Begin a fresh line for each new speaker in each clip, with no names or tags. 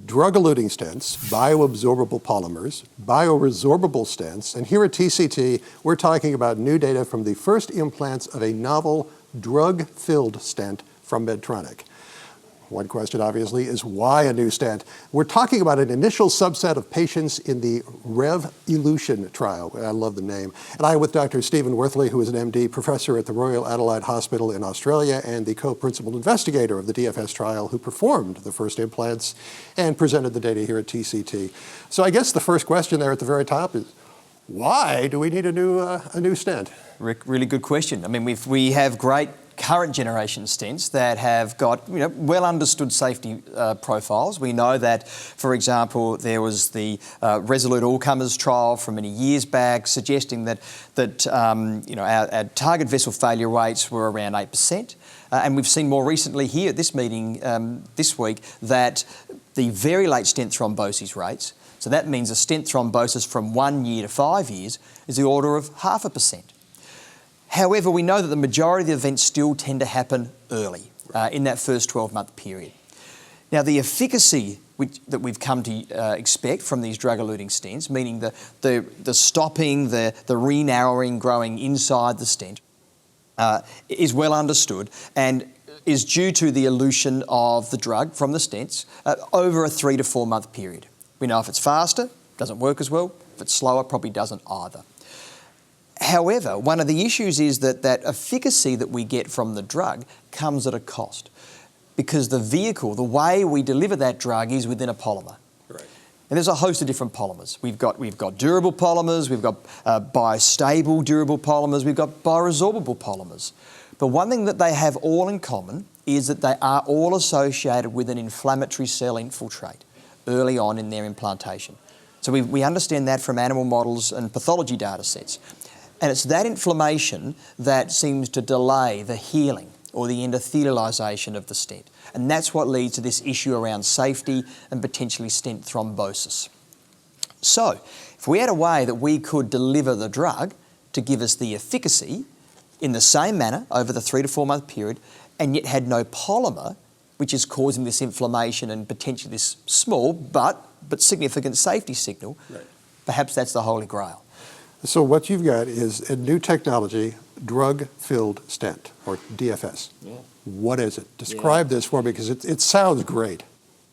drug-eluting stents, bioabsorbable polymers, bioresorbable stents, and here at TCT, we're talking about new data from the first implants of a novel drug-filled stent from Medtronic. One question, obviously, is why a new stent? We're talking about an initial subset of patients in the RevElution trial. I love the name. And I'm with Dr. Stephen Worthley, who is an MD, professor at the Royal Adelaide Hospital in Australia, and the co-principal investigator of the DFS trial, who performed the first implants and presented the data here at TCT. So I guess the first question there at the very top is, why do we need a new stent?
Rick, really good question. I mean, we have great current generation stents that have got well understood safety profiles. We know that, for example, there was the Resolute All-Comers trial from many years back suggesting that our target vessel failure rates were around 8%. And we've seen more recently here at this meeting this week that the very late stent thrombosis rates, so that means a stent thrombosis from 1 year to 5 years, is the order of 0.5%. However, we know that the majority of the events still tend to happen early, in that first 12-month period. Now, the efficacy that we've come to expect from these drug-eluting stents, meaning the stopping, the re-narrowing, growing inside the stent, is well understood and is due to the elution of the drug from the stents over a 3 to 4 month period. We know if it's faster, it doesn't work as well. If it's slower, it probably doesn't either. However, one of the issues is that efficacy that we get from the drug comes at a cost, because the vehicle, the way we deliver that drug, is within a polymer.
Right.
And there's a host of different polymers. We've got durable polymers, we've got biostable durable polymers, we've got bioresorbable polymers. But one thing that they have all in common is that they are all associated with an inflammatory cell infiltrate early on in their implantation. So we understand that from animal models and pathology data sets. And it's that inflammation that seems to delay the healing or the endothelialization of the stent. And that's what leads to this issue around safety and potentially stent thrombosis. So, if we had a way that we could deliver the drug to give us the efficacy in the same manner over the 3 to 4 month period, and yet had no polymer, which is causing this inflammation and potentially this small but significant safety signal, right, perhaps that's the holy grail.
So what you've got is a new technology, drug-filled stent, or DFS. Yeah. What is it? Describe this for me, because it sounds great.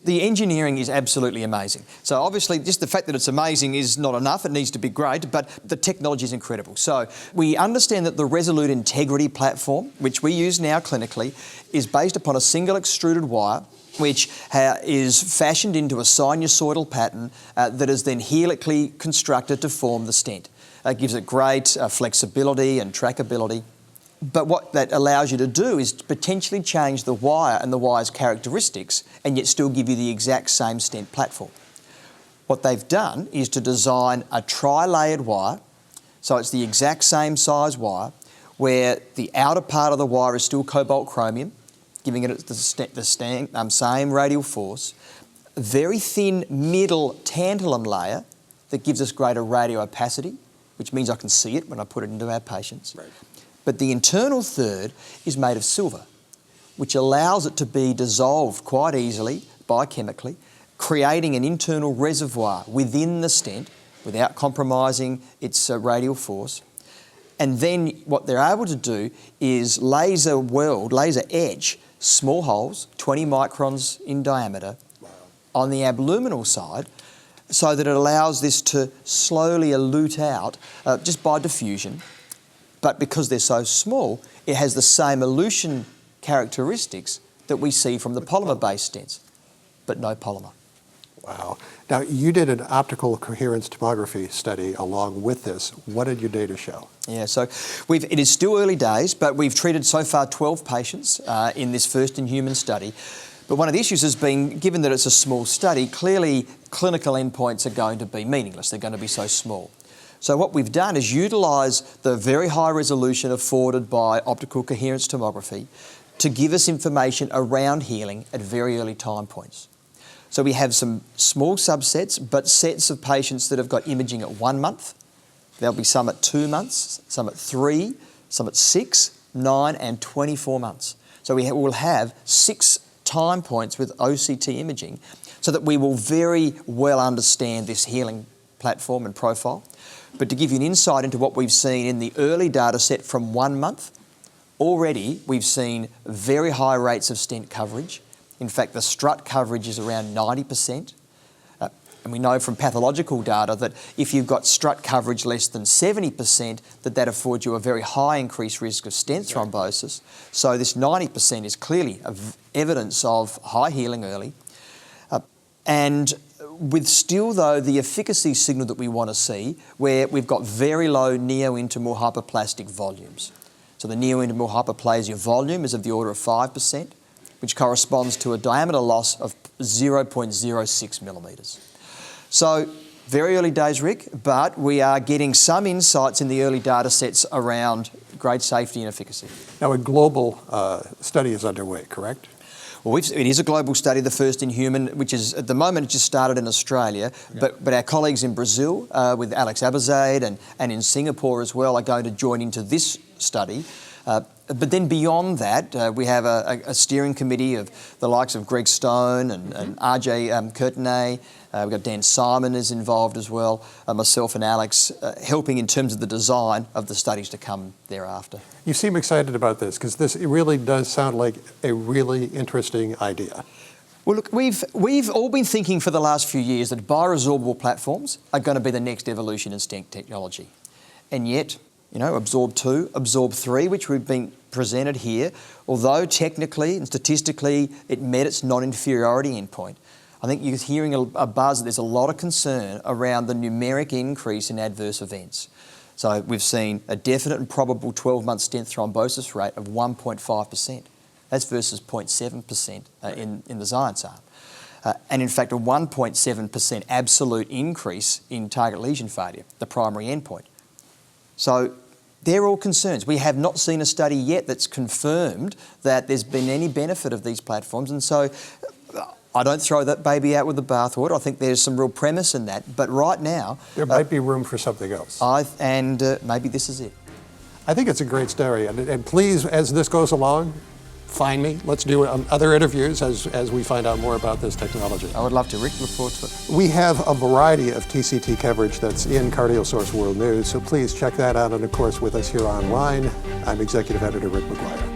The engineering is absolutely amazing. So obviously just the fact that it's amazing is not enough, it needs to be great, but the technology is incredible. So we understand that the Resolute Integrity platform, which we use now clinically, is based upon a single extruded wire which is fashioned into a sinusoidal pattern that is then helically constructed to form the stent. It gives it great flexibility and trackability. But what that allows you to do is potentially change the wire and the wire's characteristics and yet still give you the exact same stent platform. What they've done is to design a tri-layered wire, so it's the exact same size wire, where the outer part of the wire is still cobalt chromium, giving it the same radial force, a very thin middle tantalum layer that gives us greater radio opacity, which means I can see it when I put it into our patients. Right. But the internal third is made of silver, which allows it to be dissolved quite easily biochemically, creating an internal reservoir within the stent without compromising its radial force. And then what they're able to do is laser edge small holes, 20 microns in diameter, on the abluminal side, so that it allows this to slowly elute out just by diffusion. But because they're so small, it has the same elution characteristics that we see from the polymer-based stents, but no polymer.
Wow. Now, you did an optical coherence tomography study along with this. What did your data show?
Yeah, so it is still early days, but we've treated so far 12 patients in this first-in-human study. But one of the issues has been, given that it's a small study, clearly clinical endpoints are going to be meaningless. They're going to be so small. So what we've done is utilise the very high resolution afforded by optical coherence tomography to give us information around healing at very early time points. So we have some small subsets, but sets of patients that have got imaging at 1 month. There'll be some at 2 months, some at 3, some at 6, 9 and 24 months. So we will have 6 time points with OCT imaging so that we will very well understand this healing platform and profile. But to give you an insight into what we've seen in the early data set from 1 month, already we've seen very high rates of stent coverage. In fact, the strut coverage is around 90%. And we know from pathological data that if you've got strut coverage less than 70%, that affords you a very high increased risk of stent thrombosis. So this 90% is clearly evidence of high healing early. And with still, though, the efficacy signal that we want to see, where we've got very low neo-intimal hyperplastic volumes. So the neo-intimal hyperplasia volume is of the order of 5%, which corresponds to a diameter loss of 0.06 millimetres. So, very early days, Rick, but we are getting some insights in the early data sets around great safety and efficacy.
Now, a global study is underway, correct?
Well, it is a global study, the first in human, which is, at the moment, it just started in Australia, but our colleagues in Brazil, with Alex Abazade and in Singapore as well, are going to join into this study. But then beyond that, we have a steering committee of the likes of Greg Stone and RJ Courtenay. We've got Dan Simon is involved as well, myself and Alex, helping in terms of the design of the studies to come thereafter.
You seem excited about this because this really does sound like a really interesting idea.
Well, look, we've all been thinking for the last few years that bioresorbable platforms are going to be the next evolution in stent technology. And yet, you know, Absorb 2, Absorb 3, which we've been presented here, although technically and statistically it met its non-inferiority endpoint, I think you're hearing a buzz that there's a lot of concern around the numeric increase in adverse events. So we've seen a definite and probable 12-month stent thrombosis rate of 1.5%. That's versus 0.7% in the Science arm. And in fact, a 1.7% absolute increase in target lesion failure, the primary endpoint. So they're all concerns. We have not seen a study yet that's confirmed that there's been any benefit of these platforms. And so I don't throw that baby out with the bathwater. I think there's some real premise in that. But right now,
there might be room for something else.
Maybe this is it.
I think it's a great story. And please, as this goes along, find me. Let's do other interviews as we find out more about this technology.
I would love to, Rick. Look forward to it.
We have a variety of TCT coverage that's in CardioSource World News, so please check that out. And of course, with us here online, I'm Executive Editor Rick McGuire.